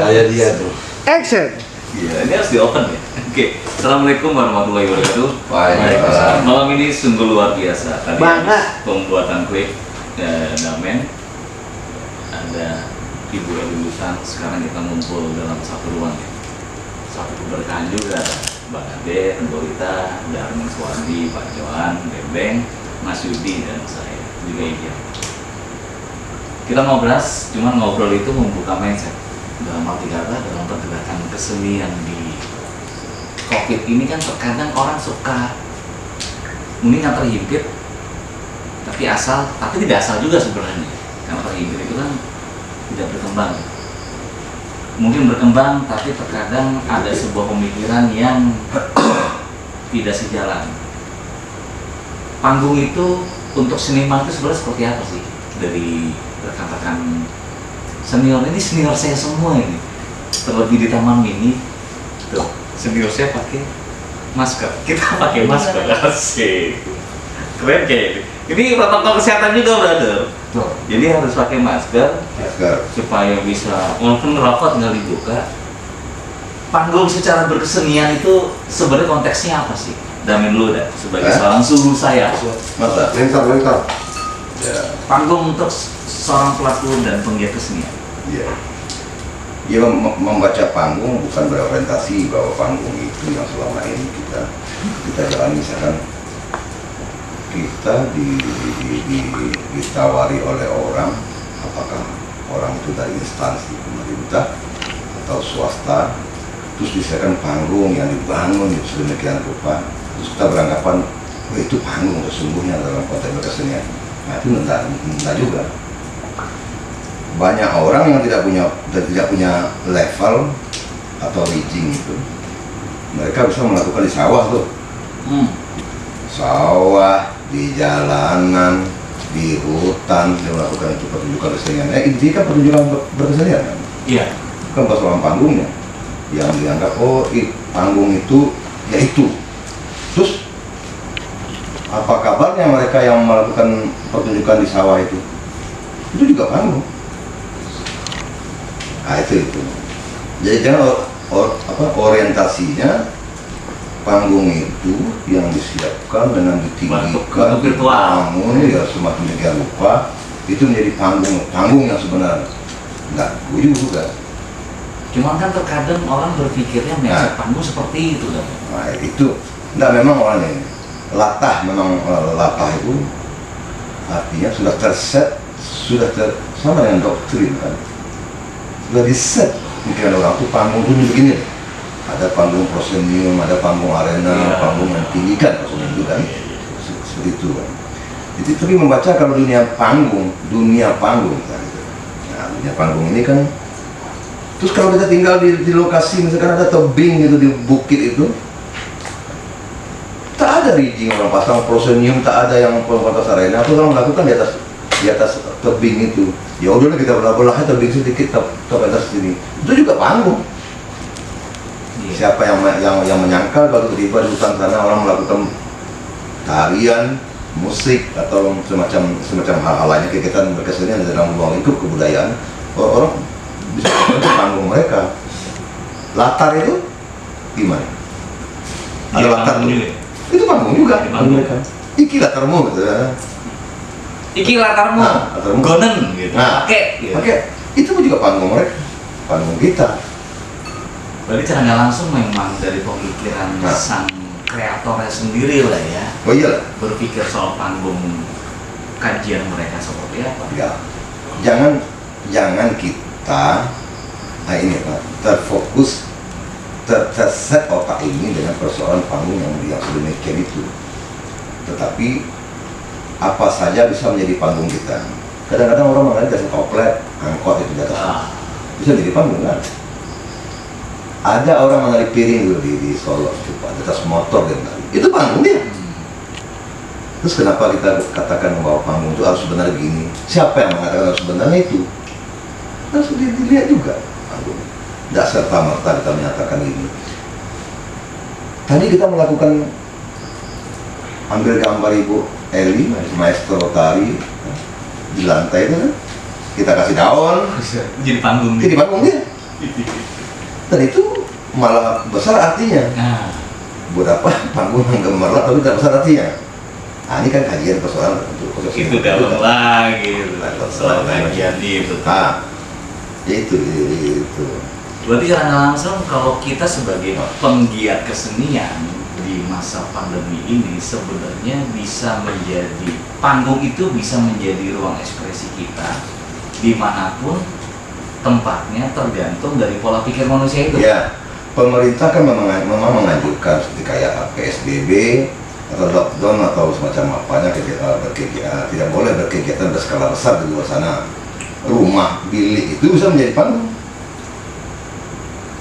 Kayak dia tuh. Action. Iya, ini harus di open ya. Oke, assalamualaikum warahmatullahi wabarakatuh. Waalaikumsalam. Malam ini sungguh luar biasa. Tadi Bangga. habis pembuatan kue damen, ada ibu lulusan. Sekarang kita ngumpul dalam satu ruang ya. Satu keberkahan juga. Mbak Ade, Endorita, Darmin Suwandi, Pak Johan, Bembeng, Mas Yudi dan saya juga Iya. Kita ngobrol itu membuka mindset. Dalam arti kata, dalam pergerakan kesenian di COVID ini kan terkadang orang suka mending yang terhimpit, tapi tidak asal juga sebenarnya. Karena terhimpit itu kan tidak berkembang. Mungkin berkembang, tapi terkadang ada sebuah pemikiran yang tidak sejalan. Panggung itu untuk seniman itu sebenarnya seperti apa sih? Dari rekan-rekan senior ini, senior saya semua ini, terlebih di Taman Mini tuh, senior saya pakai masker, kita pakai masker. Asik, keren kayak ini protokol kesehatan juga, brother. Jadi harus pakai masker supaya bisa, walaupun rokok tinggal dibuka. Panggung secara berkesenian itu sebenarnya konteksnya apa sih? Damin dulu dah, sebagai seorang suhu saya. Masa? Lengkap. Ya. Panggung untuk seorang pelaku dan penggiat kesenian. Iya. Dia membaca panggung bukan berorientasi bahwa panggung itu yang selama ini kita jalani. Misalkan kita ditawari oleh orang, apakah orang itu dari instansi pemerintah atau swasta, terus disediakan panggung yang dibangun itu sedemikian rupa, terus kita beranggapan itu panggung sesungguhnya dalam konteks kesenian. Nah itu enggak juga. Banyak orang yang tidak punya level atau reaching itu, mereka bisa melakukan di sawah tuh, sawah, di jalanan, di hutan, dia melakukan itu pertunjukan kesenian. Ini kan pertunjukan berkesenian kan? Iya. Bukan persoalan panggungnya yang dianggap panggung itu ya itu. Terus apa kabarnya mereka yang melakukan pertunjukan di sawah itu? Itu juga panggung. Nah itu. Jadi jangan orientasinya panggung itu yang disiapkan dengan ditinggikan, dibangun ya semakin demikian rupa itu menjadi panggung yang sebenarnya. Enggak, gue juga. Cuma kan terkadang orang berpikirnya mindset panggung seperti itu kan. Nah itu, enggak memang orangnya ini. Latah itu artinya sudah terset, sama dengan doktrin kan. Sudah diset pikiran orang tuh panggung itu begini. Ada panggung proscenium, ada panggung arena, panggung yang tinggi kan proscenium itu kan. Seperti itu kan. Jadi tapi membaca kalau dunia panggung kan gitu. Nah, dunia panggung ini kan terus kalau kita tinggal di lokasi misalkan ada tebing gitu di bukit itu, tak ada rigging orang pasang proscenium, tak ada yang pembatas arena, itu orang melakukan di atas tebing itu. Ya udahlah kita belah tebing sedikit ke atas sini. Itu juga panggung. Siapa yang menyangkal kalau tiba di hutan sana orang melakukan tarian, musik atau semacam hal-hal lainnya kegiatan berkesenian dalam ruang lingkup kebudayaan, orang bisa melakukan panggung mereka. Latar itu gimana? Ada latar juga. Itu panggung juga. Mereka. Iki latarmu gitu ya. Iki latarmu, gonen gitu. Pakai. Itu juga panggung mereka, panggung kita. Berarti cara nggak langsung memang dari pemikiran sang kreatornya sendiri lah ya. Oh iyalah. Berpikir soal panggung, kajian mereka seperti apa? Ya, jangan kita, ini Pak, terfokus, terset otak ini dengan persoalan panggung yang sedemikian itu. Tetapi apa saja bisa menjadi panggung kita. Kadang-kadang orang mengenai dari koplet, angkot itu di atas, bisa menjadi panggung kan? Ada orang menarik piring dulu di Solo, coba di atas motor dia menarik. Itu panggung dia. Terus kenapa kita katakan bahwa panggung itu harus sebenarnya begini? Siapa yang mengatakan harus sebenarnya itu? Harus dilihat juga panggung. Tidak serta-merta kita menyatakan ini. Tadi kita melakukan ambil gambar Ibu Eli, maestro tari di lantai itu kan. Kita kasih daun. Jadi panggung. Jadi panggung dia. Dan itu malah besar artinya. Nah, Buat apa panggung yang gemerlap tapi tidak besar artinya? Nah, ini kan kajian persoalan untuk proses itu dalam lagi soal kajian itu. Ah, itu. Berarti secara langsung kalau kita sebagai penggiat kesenian di masa pandemi ini sebenarnya bisa menjadi panggung itu bisa menjadi ruang ekspresi kita dimanapun tempatnya tergantung dari pola pikir manusia itu. Ya, pemerintah kan memang menganjurkan seperti kayak PSBB atau lockdown atau semacam apanya tidak boleh berkegiatan berskala besar di luar sana. Rumah, bilik itu bisa menjadi panggung.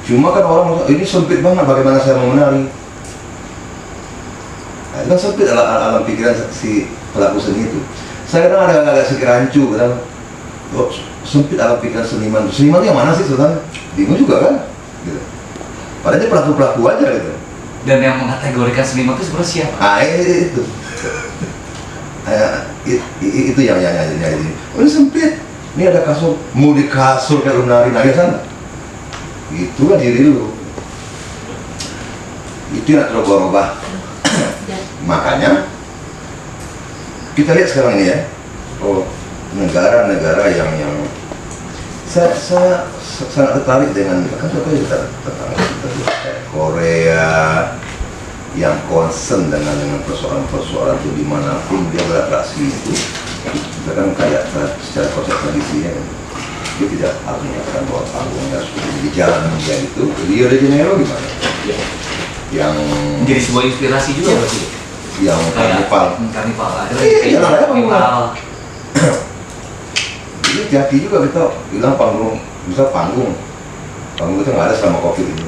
Cuma kan orang ini sempit banget, bagaimana saya mau menari? Nah, itu kan sempit alam pikiran si pelaku seni itu. Saya kadang agak sedikit rancu, kadang sempit alam pikiran seniman. Seniman yang mana sih sebenarnya? Bingung juga kan? Gitu. Padahal dia pelaku-pelaku aja gitu. Dan yang mengategorikan seniman itu sebenarnya siapa? Ah, itu. Itu yang ini. Oh, ini sempit. Ini ada kasur, mau di kasur kayak lu nari sana. Itulah diri lu. Itu yang terubah-ubah. Makanya kita lihat sekarang ini ya. Oh, negara-negara yang saya sangat tertarik dengan kan tentang Korea yang concern dengan persoalan itu dimanapun dia beratraksi itu kan kayak secara konsep tradisinya kan. Dia tidak harus menyatakan bahwa panggungnya harus di jalan dia itu. Rio de Janeiro gimana? Ya. Yang Jadi sebuah inspirasi juga berarti. Yang karnival. Karnival ada. Iya, karnival. Jadi hati juga kita bilang panggung, bisa panggung itu nggak ada selama COVID ini.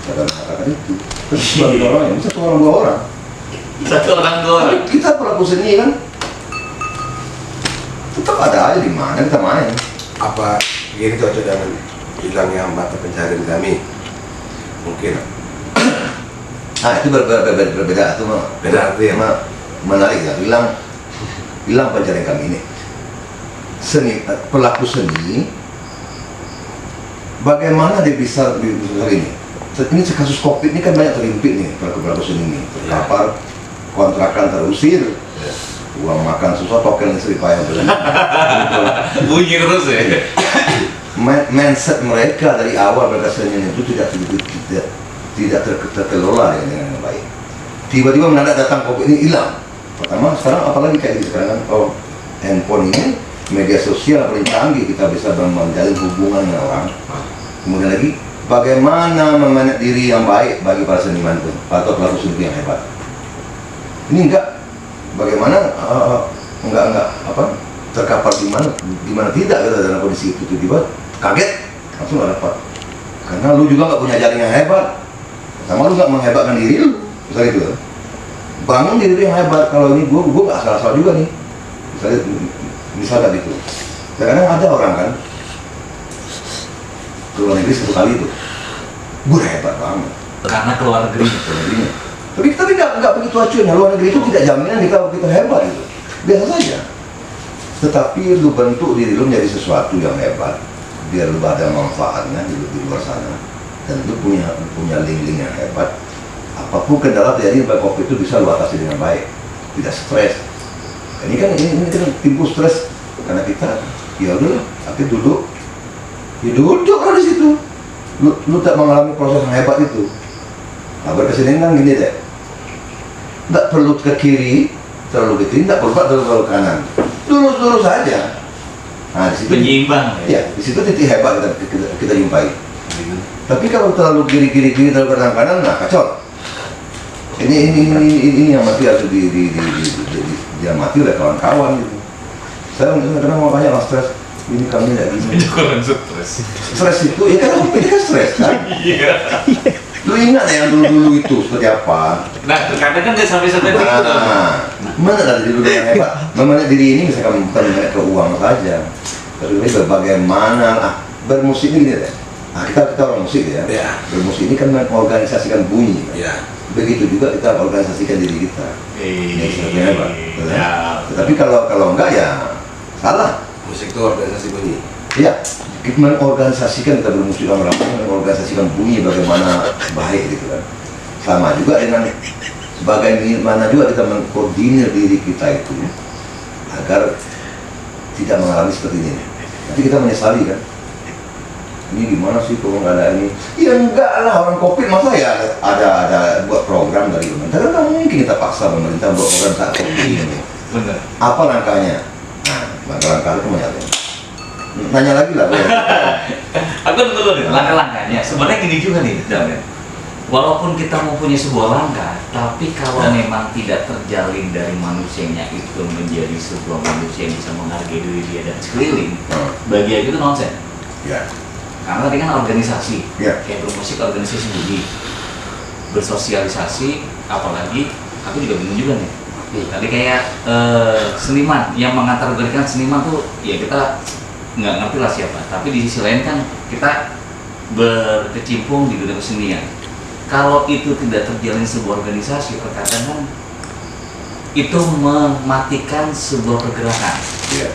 Kita mengatakan itu. Terus bagi orang yang bisa satu orang dua orang. Satu orang dua orang. Tapi kita pelaku seni kan tetap ada aja di mana kita main. Apa begini cocok dengan hilangnya mata pencarian kami? Mungkin. Nah itu berbeda tuh mah. Beda arti ya? Menarik ya. Hilang pencarian kami ini. Seni, pelaku seni. Bagaimana dia bisa ini? Ini kasus COVID ini kan banyak terhimpit nih pelaku seni ini. Terkapar, kontrakan terusir. Uang makan susah, token istri payah beli. Bunyi terus ya. Mindset mereka dari awal berkesenian itu tidak terkelola dengan baik. Tiba-tiba mendadak datang COVID ini hilang. Pertama sekarang apalagi kayak gitu sekarang kan handphone ini media sosial paling canggih, kita bisa menjalin hubungan dengan orang. Kemudian lagi bagaimana memanage diri yang baik bagi para seniman itu atau pelaku seni yang hebat. Ini bagaimana enggak terkapar di mana tidak gitu dalam kondisi itu tiba-tiba kaget langsung nggak dapat karena lu juga nggak punya jaring yang hebat, sama lu nggak menghebatkan diri lu misalnya itu bangun diri yang hebat. Kalau ini gua nggak asal-asal juga nih misalnya gitu. Kadang ada orang kan ke luar negeri satu kali itu gua hebat banget Karena keluar negeri. Tapi nggak begitu acuannya. Luar negeri itu tidak jaminan kita hebat gitu. Biasa saja. Tetapi lu bentuk diri lu menjadi sesuatu yang hebat, biar lu ada manfaatnya di luar sana, dan lu punya link-link yang hebat. Apapun kendala terjadi pada COVID itu bisa lu atasi dengan baik, tidak stres. Ini kan timbul stres karena kita ya udah, tapi duduk di situ. Lu tak mengalami proses yang hebat itu. Nah, berkesenian kan gini deh, nggak perlu ke kiri terlalu ke kiri, nggak perlu terlalu ke kanan, lurus saja. Nah di situ Penyeimbang ya, di situ titik hebat kita jumpai. Tapi kalau terlalu kiri terlalu kanan, nah kacau. Ini yang mati harus diamati oleh kawan-kawan gitu. Saya kadang mau banyak stres. Ini kami nggak gini. kurang stres. Stres itu, ya kan ini kan stres kan. Iya. Lu ingat ya yang dulu itu seperti apa? Nah, kadang kan nggak sampai itu. Mana dari dulu yang hebat? Memanage diri ini misalkan bukan memanage ke uang saja, tapi bagaimana bermusik ini gitu deh. Nah, kita orang musik ya. Bermusik ini kan mengorganisasikan bunyi. Ya. Begitu juga kita organisasikan diri kita. Ini sesuatu yang hebat. Ya. Tetapi kalau enggak ya salah. Musik itu organisasi bunyi. Iya. kita mengorganisasikan, kita bermusik mengorganisasikan bunyi bagaimana baik gitu kan. Sama juga dengan bagaimana juga kita mengkoordinir diri kita itu agar tidak mengalami seperti ini. Nanti kita menyesali kan, ini gimana sih kalau nggak ada ini? Ya enggak lah, orang COVID masa ya ada buat program dari pemerintah, kan nggak mungkin kita paksa pemerintah buat program saat COVID ini. Bener. Apa langkahnya? Nah, langkah itu menyala. Nanya lagi lah. Aku dulu nih, langkah-langkahnya. Sebenarnya gini juga nih, Damen. Walaupun kita mempunyai sebuah langkah, tapi kalau memang tidak terjalin dari manusianya itu menjadi sebuah manusia yang bisa menghargai diri dia dan sekeliling, bagi aku itu nonsen. Ya. Karena tadi kan organisasi, Ya. kayak bermusik organisasi bunyi, bersosialisasi, apalagi aku juga bingung juga nih. Tadi kayak seniman yang mengategorikan seniman tuh, ya kita nggak ngerti lah siapa. Tapi di sisi lain kan kita berkecimpung di dunia kesenian. Kalau itu tidak terjalin sebuah organisasi, terkadang kan itu mematikan sebuah pergerakan. Ya.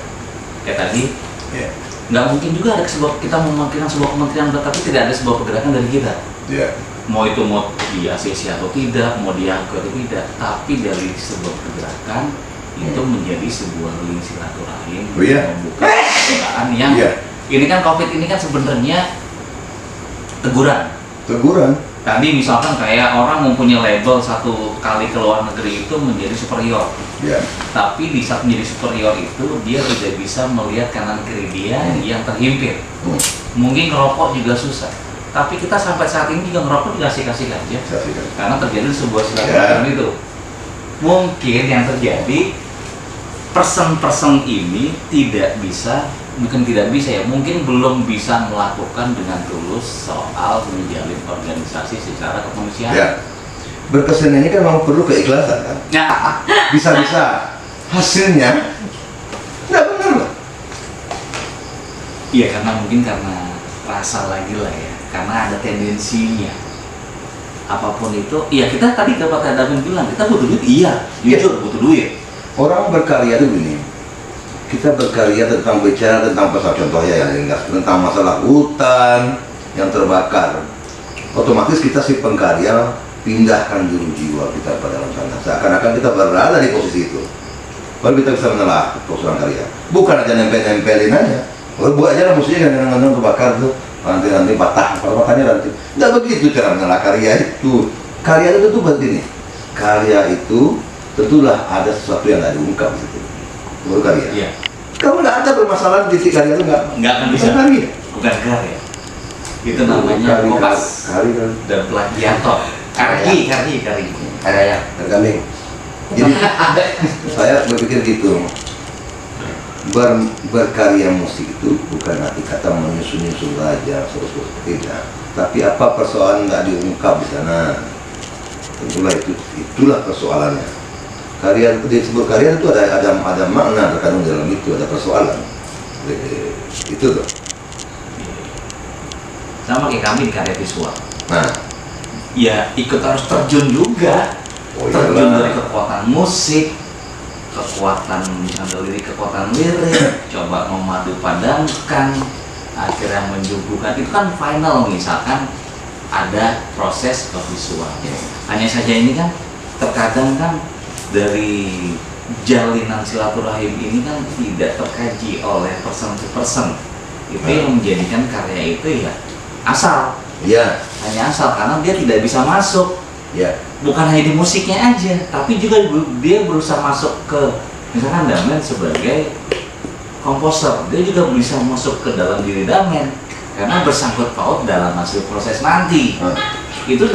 Kayak tadi, Ya. nggak mungkin juga ada kita memikirkan sebuah kementerian tapi tidak ada sebuah pergerakan dari kita. Ya. Mau itu mau di ACC atau tidak, mau diangkat atau tidak, tapi dari sebuah pergerakan itu menjadi sebuah link silaturahim, Oh iya? membuka pergerakan yang ini kan COVID ini kan sebenarnya teguran. Teguran. Tadi misalkan kayak orang mempunyai label satu kali ke luar negeri itu menjadi superior. Ya. Tapi di saat menjadi superior itu dia tidak bisa melihat kanan kiri dia yang terhimpit. Mungkin ngerokok juga susah. Tapi kita sampai saat ini juga ngerokok dikasih-kasih aja. Karena terjadi sebuah silaturahmi itu. Mungkin yang terjadi person ini tidak bisa, bukan tidak bisa ya, mungkin belum bisa melakukan dengan tulus soal menjalin organisasi secara kemanusiaan. Ya. Berkesenian ini kan memang perlu keikhlasan kan. Nah, Bisa-bisa hasilnya nggak benar loh. iya karena mungkin karena rasa lagi lah ya, karena ada tendensinya. Apapun itu, iya kita tadi dapat Damen bilang kita butuh duit, iya, jujur butuh duit. Orang berkarya itu gini, kita berkarya tentang bicara tentang pasal contohnya yang ringkas, tentang masalah hutan yang terbakar. Otomatis kita si pengkarya pindahkan dulu jiwa kita pada alam sana. Seakan-akan kita berada di posisi itu. Baru kita bisa menelaah persoalan karya. Bukan aja nempel-nempelin aja. Kalau buat aja lah musiknya kadang-kadang kebakar tuh, nanti patah, kalau patahnya nanti. Nggak begitu cara menelaah karya itu. Karya itu tuh begini. Karya itu tentulah ada sesuatu yang nggak diungkap gitu. Baru karya. Iya. Kalau nggak ada permasalahan di titik karya itu nggak Akan bisa. karya. Bukan karya. Itu namanya kopas dan plagiator. Karya. Kambing. Jadi saya berpikir gitu, berkarya musik itu bukan arti kata menyusun-nyusun saja, tidak. Tapi apa persoalan nggak diungkap di sana? Tentulah itulah persoalannya. Karya itu disebut karya itu ada makna terkandung dalam itu, ada persoalan. Itu tuh. Sama kayak kami di karya visual. Nah, Ya ikut harus terjun juga. Terjun dari kekuatan musik, kekuatan lirik, coba memadu padankan, akhirnya menyuguhkan. Itu kan final, misalkan ada proses ke visual. Hanya saja ini kan terkadang kan dari jalinan silaturahim ini kan tidak terkaji oleh person to person. Itu yang menjadikan karya itu ya asal. iya, Hanya asal karena dia tidak bisa masuk. ya, Bukan hanya di musiknya aja, tapi juga dia berusaha masuk ke, misalkan Damen sebagai komposer, dia juga bisa masuk ke dalam diri Damen karena bersangkut paut dalam hasil proses nanti. Itu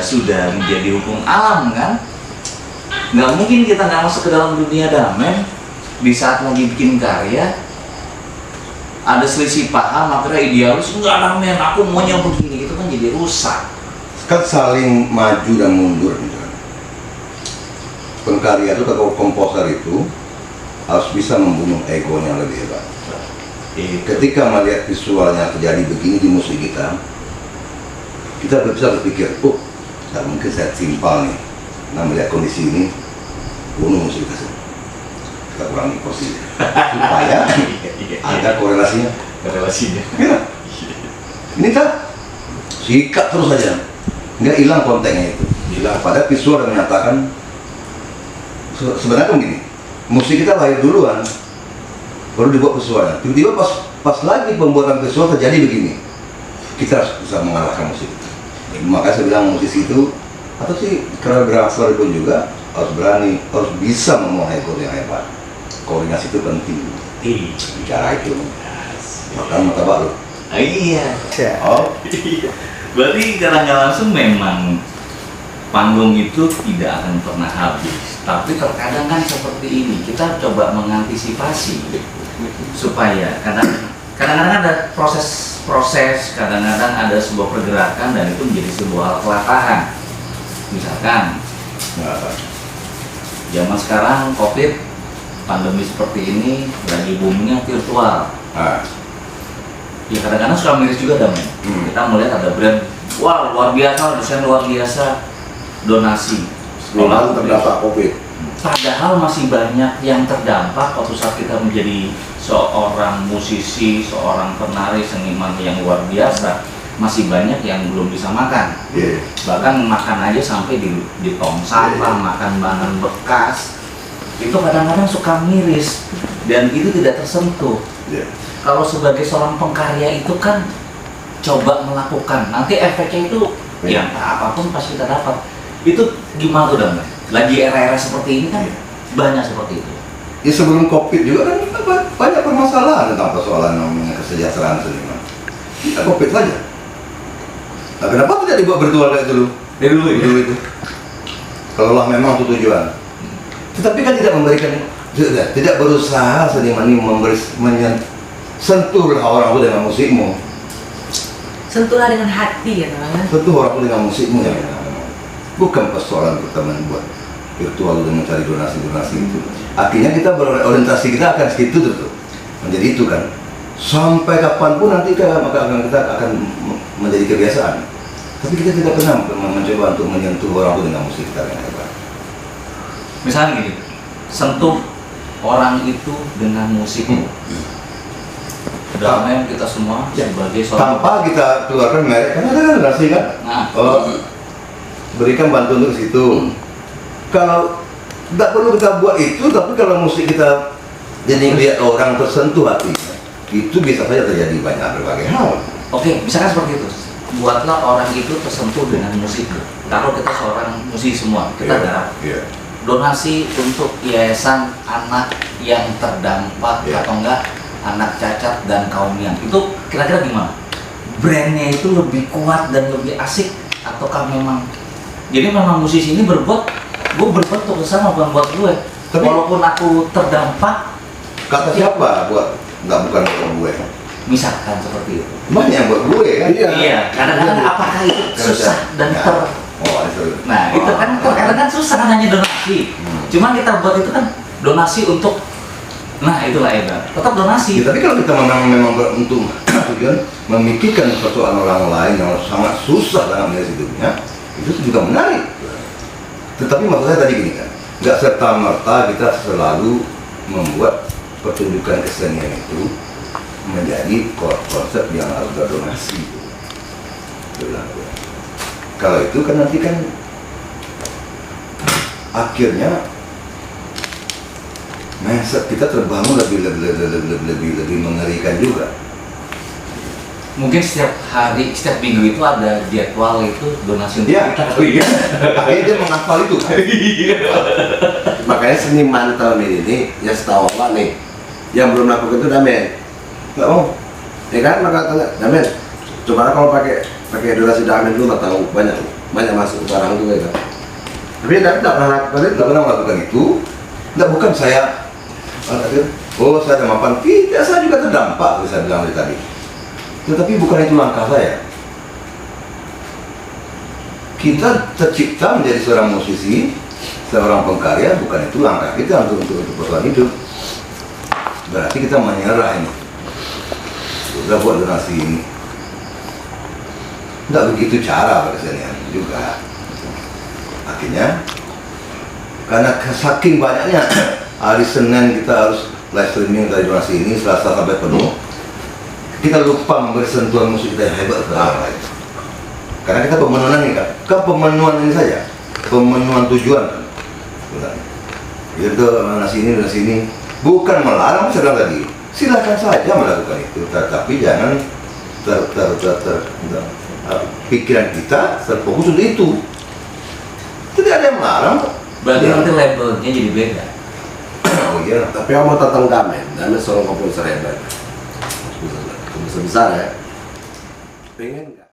sudah menjadi hukum alam kan. Nggak mungkin kita nggak masuk ke dalam dunia Damen di saat lagi bikin karya ada selisih paham, akhirnya idealis, enggak Damen, aku maunya begini, itu kan jadi rusak. kan saling maju dan mundur gitu kan. Pengkarya itu atau komposer itu harus bisa membunuh egonya lebih hebat. Ketika melihat visualnya terjadi begini di musik kita bisa berpikir, oh, tidak mungkin saya simpel nih. Nah, melihat kondisi ini, bunuh musik kita. Kita kurangi porsi supaya ada korelasinya. relasinya. Ya. Ini kan sikat terus saja, nggak hilang kontennya itu. Hilang. Padahal visual yang menyatakan sebenarnya kan gini, musik kita lahir duluan, baru dibuat visualnya. Tiba-tiba pas lagi pembuatan visual terjadi begini, kita harus bisa mengalahkan musik. Makanya saya bilang musisi itu atau sih koreografer pun juga harus berani, harus bisa memuai gol yang hebat. Koordinasi itu penting. Bicara itu, makan mata baru. Iya. Oh, Berarti secara nggak langsung memang panggung itu tidak akan pernah habis. Tapi terkadang kan seperti ini, kita coba mengantisipasi supaya kadang-kadang ada proses, kadang-kadang ada sebuah pergerakan dan itu menjadi sebuah kelatahan. Misalkan zaman sekarang COVID, pandemi seperti ini lagi boomingnya virtual. Ya kadang-kadang suka miris juga Dam. Kita melihat ada brand, wah luar biasa, desain luar biasa, donasi. Sebelum terdampak COVID. Padahal masih banyak yang terdampak waktu saat kita menjadi seorang musisi, seorang penari, seniman yang luar biasa, masih banyak yang belum bisa makan. Bahkan makan aja sampai di tong sampah, makan bahan bekas. Itu kadang-kadang suka miris dan itu tidak tersentuh. Kalau sebagai seorang pengkarya itu kan coba melakukan, nanti efeknya itu ya apapun pasti kita dapat. Itu gimana tuh Dam? Lagi era-era seperti ini kan banyak seperti itu. ya sebelum COVID juga kan kita banyak permasalahan tentang persoalan namanya kesejahteraan seniman. Kita COVID saja. Nah, kenapa tidak dibuat virtual kayak dulu? Dari dulu ya? Dulu itu. Kalau lah memang itu tujuan. Tetapi kan tidak memberikan, tidak berusaha seniman ini sentuhlah orang itu dengan musikmu. Sentuhlah dengan hati ya teman. Sentuh orang itu dengan musikmu ya. Bukan persoalan pertama buat virtual dan mencari donasi-donasi itu. Akhirnya kita berorientasi kita akan segitu tuh. Menjadi itu kan. Sampai kapanpun nanti kita akan menjadi kebiasaan. Tapi kita tidak pernah mencoba untuk menyentuh orang itu dengan musik kita yang hebat. Misalnya gini, sentuh orang itu dengan musikmu. Damai kita semua sebagai seorang tanpa kita keluarkan merek, karena ada kan donasi kan. Berikan bantuan untuk situ. Kalau tidak perlu kita buat itu, tapi kalau musik kita jadi lihat orang tersentuh hatinya, itu bisa saja terjadi banyak berbagai hal. Oke, misalkan seperti itu. Buatlah orang itu tersentuh dengan musikmu. Kalau kita seorang musisi semua, kita garap donasi untuk yayasan anak yang terdampak atau enggak anak cacat dan kaum yang itu kira-kira gimana? Brandnya itu lebih kuat dan lebih asik ataukah memang jadi memang musisi ini gue berbuat untuk kesana bukan buat gue. Tapi walaupun aku terdampak, kata siapa buat nggak bukan buat gue? Misalkan seperti itu. Banyak yang buat gue kan? Iya. Kadang-kadang apakah itu susah dan Nah itu kan kadang-kadang kan susah kan hanya donasi. Cuman kita buat itu kan donasi untuk itulah Eda, tetap donasi. Ya, tapi kalau kita memang untuk tujuan memikirkan persoalan orang lain yang sangat susah dalam hidupnya, itu juga menarik. Tetapi maksud saya tadi gini kan, nggak serta merta kita selalu membuat pertunjukan kesenian itu menjadi konsep yang harus berdonasi. Kalau itu kan nanti kan akhirnya mindset kita terbangun lebih mengerikan juga. Mungkin setiap hari, setiap minggu itu ada jadwal itu donasi untuk kita. Akhirnya dia menghafal itu. Makanya seniman tahun ini ya setahu Allah nih, yang belum lakukan itu Damen. Nggak mau. Ya kan, maka tanya Damen. Coba kalau pakai donasi Damen dulu, tahu banyak masuk barang itu ya. Tapi Damen tidak pernah melakukan itu. Tidak, bukan saya. Saya ada mapan. Tidak, saya juga terdampak. Saya bilang tadi. Tetapi bukan itu langkah saya. Kita tercipta menjadi seorang musisi, seorang pengkarya, bukan itu langkah kita untuk persoalan hidup. Berarti kita menyerah ini. Sudah buat donasi ini. Tidak begitu cara kesenian juga. Akhirnya, karena saking banyaknya hari Senin kita harus live streaming dari donasi ini, Selasa sampai penuh. kita lupa memberi sentuhan musik kita yang hebat ke orang lain. Karena kita pemenuhan ini kan, kepemenuhan ini saja, pemenuhan tujuan kan. Itu nasi ini, bukan melarang saya bilang tadi. Silakan saja melakukan itu, tetapi jangan pikiran kita terfokus untuk itu. Tidak ada yang melarang. Berarti nanti labelnya jadi beda. Oh iya. Tapi aku mau tentang Damen seorang komposer hebat. Besar ya. Pengen nggak?